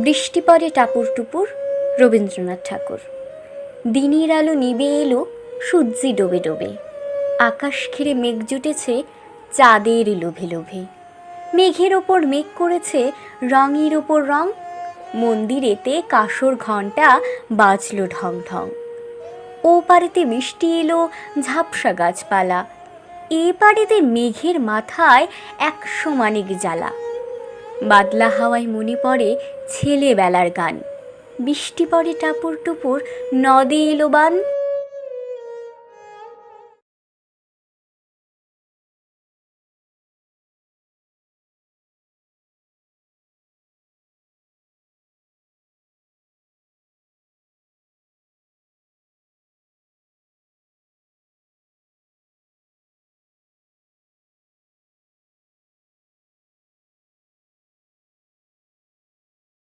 বৃষ্টি পড়ে টাপুর টুপুর। রবীন্দ্রনাথ ঠাকুর। দিনের আলো নিবে এলো, সূর্যি ডোবে ডোবে। আকাশ ঘিরে মেঘ জুটেছে চাঁদের লোভে লোভে। মেঘের ওপর মেঘ করেছে রঙের ওপর রং। মন্দিরেতে কাসর ঘণ্টা বাজলো ঢং ঢং। ও পারেতে বৃষ্টি এলো ঝাপসা গাছপালা। এ পারেতে মেঘের মাথায় 100 মানিক জ্বালা। বাদলা হাওয়ায় মনে পড়ে ছেলেবেলার গান। বৃষ্টি পড়ে টাপুর টুপুর, নদে এলো বান।